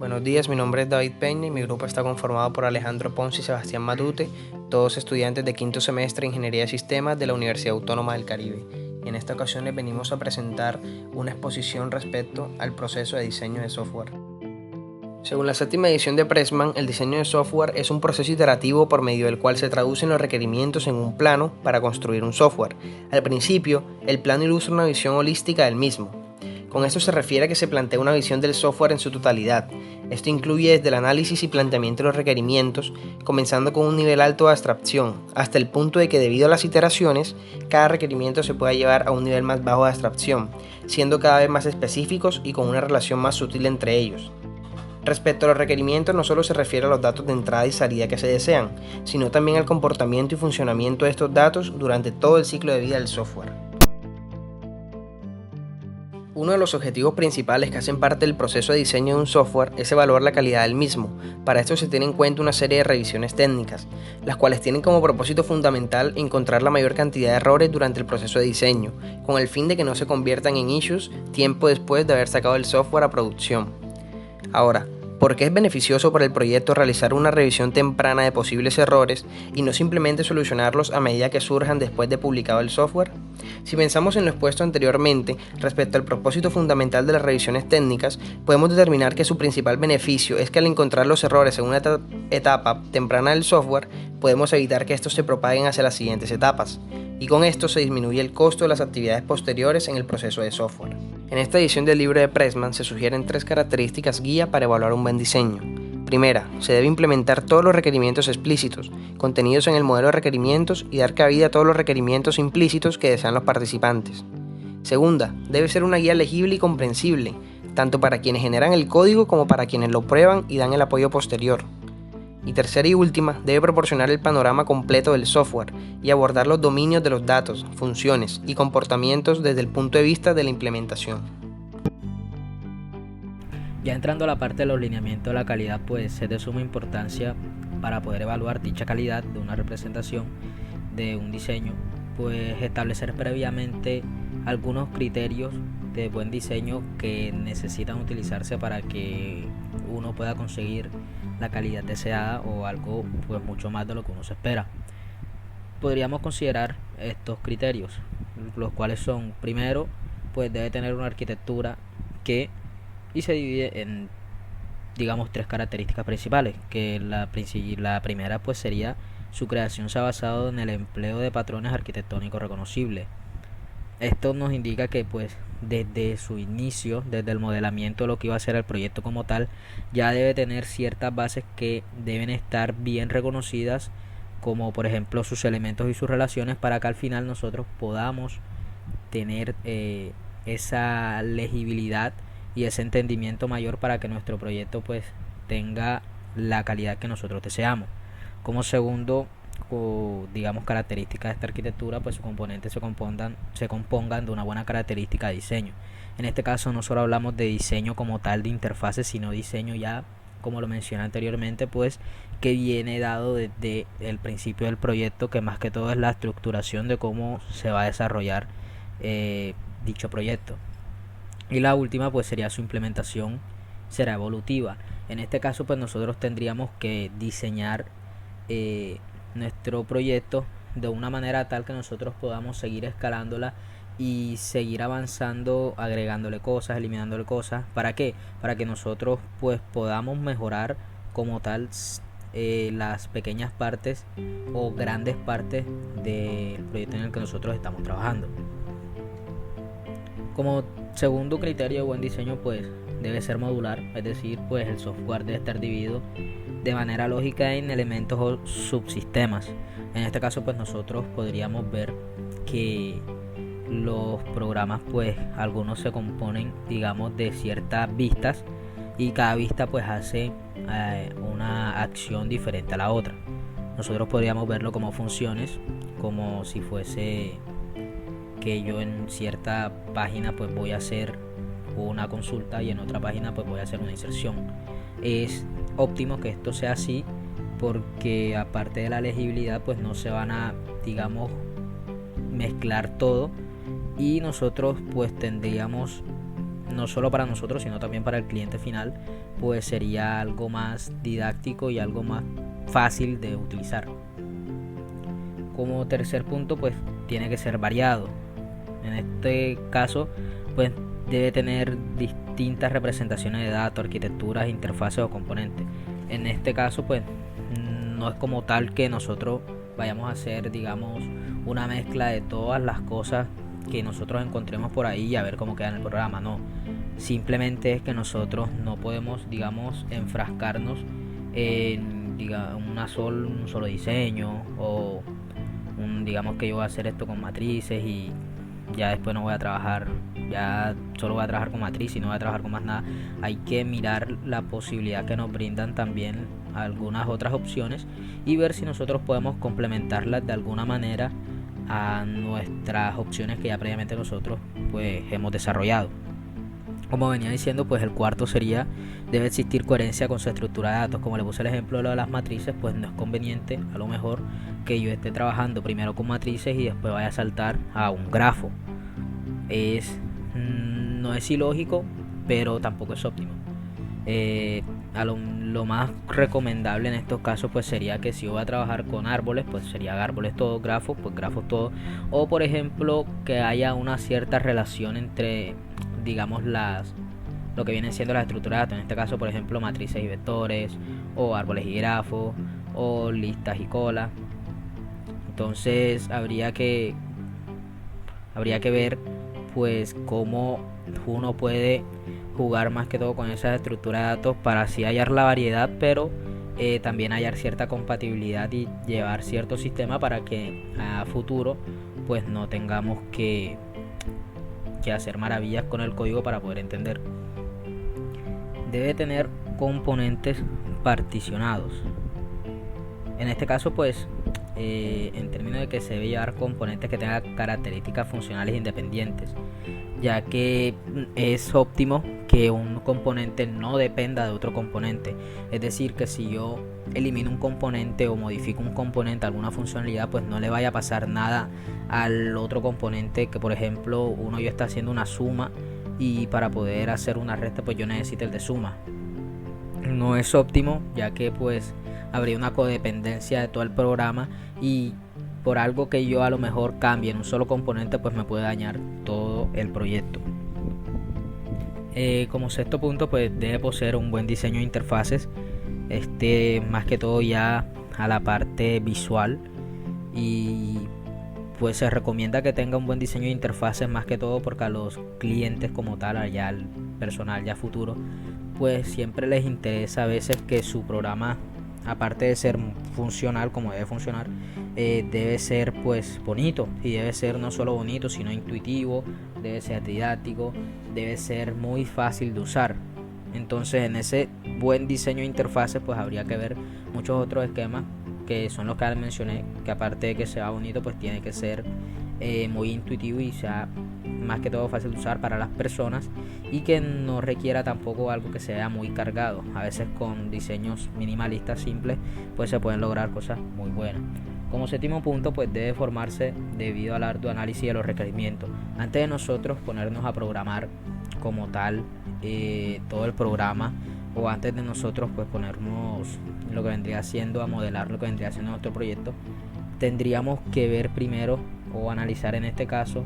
Buenos días, mi nombre es David Peña y mi grupo está conformado por Alejandro Ponce y Sebastián Matute, todos estudiantes de quinto semestre de Ingeniería de Sistemas de la Universidad Autónoma del Caribe. En esta ocasión les venimos a presentar una exposición respecto al proceso de diseño de software. Según la séptima edición de Pressman, el diseño de software es un proceso iterativo por medio del cual se traducen los requerimientos en un plano para construir un software. Al principio, el plano ilustra una visión holística del mismo. Con esto se refiere a que se plantea una visión del software en su totalidad. Esto incluye desde el análisis y planteamiento de los requerimientos, comenzando con un nivel alto de abstracción, hasta el punto de que debido a las iteraciones, cada requerimiento se pueda llevar a un nivel más bajo de abstracción, siendo cada vez más específicos y con una relación más sutil entre ellos. Respecto a los requerimientos, no solo se refiere a los datos de entrada y salida que se desean, sino también al comportamiento y funcionamiento de estos datos durante todo el ciclo de vida del software. Uno de los objetivos principales que hacen parte del proceso de diseño de un software es evaluar la calidad del mismo. Para esto se tiene en cuenta una serie de revisiones técnicas, las cuales tienen como propósito fundamental encontrar la mayor cantidad de errores durante el proceso de diseño, con el fin de que no se conviertan en issues tiempo después de haber sacado el software a producción. Ahora, ¿por qué es beneficioso para el proyecto realizar una revisión temprana de posibles errores y no simplemente solucionarlos a medida que surjan después de publicado el software? Si pensamos en lo expuesto anteriormente respecto al propósito fundamental de las revisiones técnicas, podemos determinar que su principal beneficio es que al encontrar los errores en una etapa temprana del software, podemos evitar que estos se propaguen hacia las siguientes etapas, y con esto se disminuye el costo de las actividades posteriores en el proceso de software. En esta edición del libro de Pressman se sugieren 3 características guía para evaluar un buen diseño. Primera, se debe implementar todos los requerimientos explícitos, contenidos en el modelo de requerimientos y dar cabida a todos los requerimientos implícitos que desean los participantes. Segunda, debe ser una guía legible y comprensible, tanto para quienes generan el código como para quienes lo prueban y dan el apoyo posterior. Y tercera y última, debe proporcionar el panorama completo del software y abordar los dominios de los datos, funciones y comportamientos desde el punto de vista de la implementación. Ya entrando a la parte de los lineamientos de la calidad, pues es de suma importancia para poder evaluar dicha calidad de una representación de un diseño, pues establecer previamente algunos criterios de buen diseño que necesitan utilizarse para que uno pueda conseguir la calidad deseada o algo pues mucho más de lo que uno se espera. Podríamos considerar estos criterios, los cuales son: primero, pues debe tener una arquitectura y se divide en, digamos, 3 características principales, que la primera pues sería: su creación se ha basado en el empleo de patrones arquitectónicos reconocibles. Esto nos indica que pues desde su inicio, desde el modelamiento de lo que iba a ser el proyecto como tal, ya debe tener ciertas bases que deben estar bien reconocidas, como por ejemplo sus elementos y sus relaciones, para que al final nosotros podamos tener esa legibilidad y ese entendimiento mayor para que nuestro proyecto pues tenga la calidad que nosotros deseamos. Como segundo, digamos, característica de esta arquitectura, pues sus componentes se compongan de una buena característica de diseño. En este caso no solo hablamos de diseño como tal de interfaces, sino diseño ya, como lo mencioné anteriormente, pues que viene dado desde el principio del proyecto, que más que todo es la estructuración de cómo se va a desarrollar dicho proyecto. Y la última pues sería su implementación, será evolutiva. En este caso pues nosotros tendríamos que diseñar nuestro proyecto de una manera tal que nosotros podamos seguir escalándola y seguir avanzando, agregándole cosas, eliminándole cosas. ¿Para qué? Para que nosotros pues podamos mejorar como tal las pequeñas partes o grandes partes del proyecto en el que nosotros estamos trabajando. Como segundo criterio de buen diseño, pues debe ser modular, es decir, pues el software debe estar dividido de manera lógica en elementos o subsistemas. En este caso pues nosotros podríamos ver que los programas pues algunos se componen, digamos, de ciertas vistas, y cada vista pues hace una acción diferente a la otra. Nosotros podríamos verlo como funciones, como si fuese que yo en cierta página pues voy a hacer una consulta y en otra página pues voy a hacer una inserción. Es óptimo que esto sea así, porque aparte de la legibilidad pues no se van a, digamos, mezclar todo, y nosotros pues tendríamos no solo para nosotros sino también para el cliente final, pues sería algo más didáctico y algo más fácil de utilizar. Como tercer punto, pues tiene que ser variado. En este caso, pues debe tener distintas representaciones de datos, arquitecturas, interfaces o componentes. En este caso, pues no es como tal que nosotros vayamos a hacer, digamos, una mezcla de todas las cosas que nosotros encontremos por ahí y a ver cómo queda en el programa. No, simplemente es que nosotros no podemos, digamos, enfrascarnos en, digamos, un solo diseño, o digamos que yo voy a hacer esto con matrices y ya después no voy a trabajar, ya solo voy a trabajar con matriz y no voy a trabajar con más nada. Hay que mirar la posibilidad que nos brindan también algunas otras opciones y ver si nosotros podemos complementarlas de alguna manera a nuestras opciones que ya previamente nosotros pues hemos desarrollado. Como venía diciendo, pues el cuarto sería, debe existir coherencia con su estructura de datos. Como le puse el ejemplo de lo de las matrices, pues no es conveniente a lo mejor que yo esté trabajando primero con matrices y después vaya a saltar a un grafo. No es ilógico, pero tampoco es óptimo. Lo más recomendable en estos casos pues sería que si yo voy a trabajar con árboles, pues sería árboles todos, grafos, pues grafos todos. O por ejemplo que haya una cierta relación entre, digamos, lo que vienen siendo las estructuras de datos. En este caso, por ejemplo, matrices y vectores, o árboles y grafos, o listas y cola. Entonces habría que ver pues cómo uno puede jugar más que todo con esas estructuras de datos para así hallar la variedad, pero también hallar cierta compatibilidad y llevar cierto sistema para que a futuro pues no tengamos que hacer maravillas con el código para poder entender. Debe tener componentes particionados. En este caso pues en términos de que se debe llevar componentes que tengan características funcionales independientes, ya que es óptimo que un componente no dependa de otro componente. Es decir, que si yo elimino un componente o modifico un componente, alguna funcionalidad, pues no le vaya a pasar nada al otro componente, que por ejemplo yo está haciendo una suma y para poder hacer una resta pues yo necesito el de suma. No es óptimo, ya que pues habría una codependencia de todo el programa y por algo que yo a lo mejor cambie en un solo componente pues me puede dañar todo el proyecto. Como sexto punto, pues debe poseer un buen diseño de interfaces, más que todo ya a la parte visual, y pues se recomienda que tenga un buen diseño de interfaces más que todo porque a los clientes como tal, allá al personal ya futuro, pues siempre les interesa a veces que su programa, aparte de ser funcional como debe funcionar, debe ser pues bonito, y debe ser no solo bonito sino intuitivo, debe ser didáctico, debe ser muy fácil de usar. Entonces en ese buen diseño de interfaces pues habría que ver muchos otros esquemas que son los que mencioné, que aparte de que sea bonito pues tiene que ser muy intuitivo y sea más que todo fácil de usar para las personas, y que no requiera tampoco algo que sea muy cargado. A veces con diseños minimalistas simples pues se pueden lograr cosas muy buenas. Como séptimo punto, pues debe formarse debido al arduo análisis de los requerimientos. Antes de nosotros ponernos a programar como tal todo el programa, o antes de nosotros pues ponernos lo que vendría siendo a modelar lo que vendría siendo nuestro proyecto, tendríamos que ver primero o analizar en este caso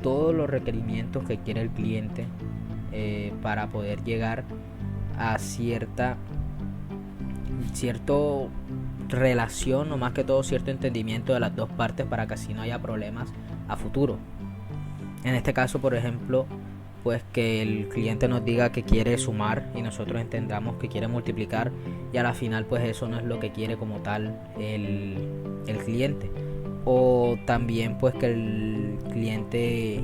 todos los requerimientos que quiere el cliente para poder llegar a cierta relación, o más que todo cierto entendimiento de las dos partes, para que así no haya problemas a futuro. En este caso, por ejemplo, pues que el cliente nos diga que quiere sumar y nosotros entendamos que quiere multiplicar, y a la final pues eso no es lo que quiere como tal el cliente. O también pues que el cliente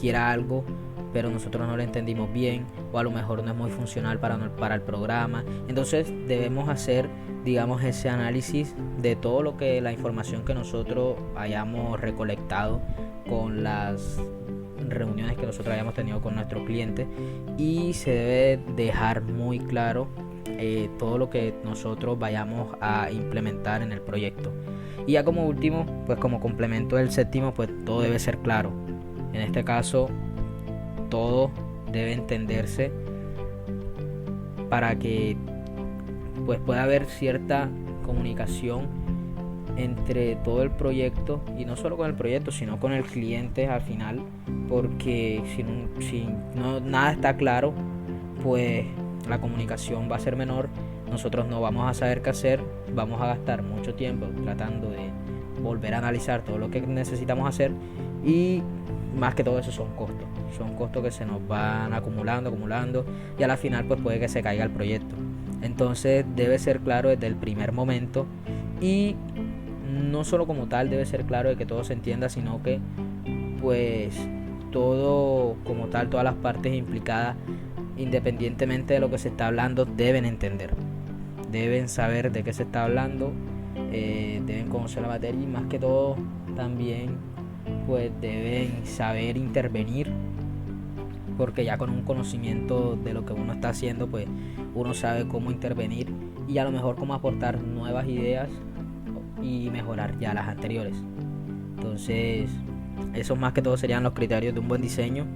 quiera algo pero nosotros no lo entendimos bien, o a lo mejor no es muy funcional para el programa. Entonces debemos hacer, digamos, ese análisis de todo lo que la información que nosotros hayamos recolectado con las reuniones que nosotros hayamos tenido con nuestros clientes, y se debe dejar muy claro todo lo que nosotros vayamos a implementar en el proyecto. Y ya como último, pues como complemento del séptimo, pues todo debe ser claro. En este caso, todo debe entenderse para que pues pueda haber cierta comunicación entre todo el proyecto, y no solo con el proyecto sino con el cliente al final, porque si nada está claro, pues la comunicación va a ser menor, nosotros no vamos a saber qué hacer, vamos a gastar mucho tiempo tratando de volver a analizar todo lo que necesitamos hacer, y más que todo eso son costos que se nos van acumulando y a la final pues puede que se caiga el proyecto. Entonces debe ser claro desde el primer momento, y no solo como tal debe ser claro de que todo se entienda, sino que pues todo como tal, todas las partes implicadas, independientemente de lo que se está hablando, deben entender, deben saber de qué se está hablando, deben conocer la materia, y más que todo también pues deben saber intervenir, porque ya con un conocimiento de lo que uno está haciendo, pues uno sabe cómo intervenir y a lo mejor cómo aportar nuevas ideas y mejorar ya las anteriores. Entonces esos más que todo serían los criterios de un buen diseño.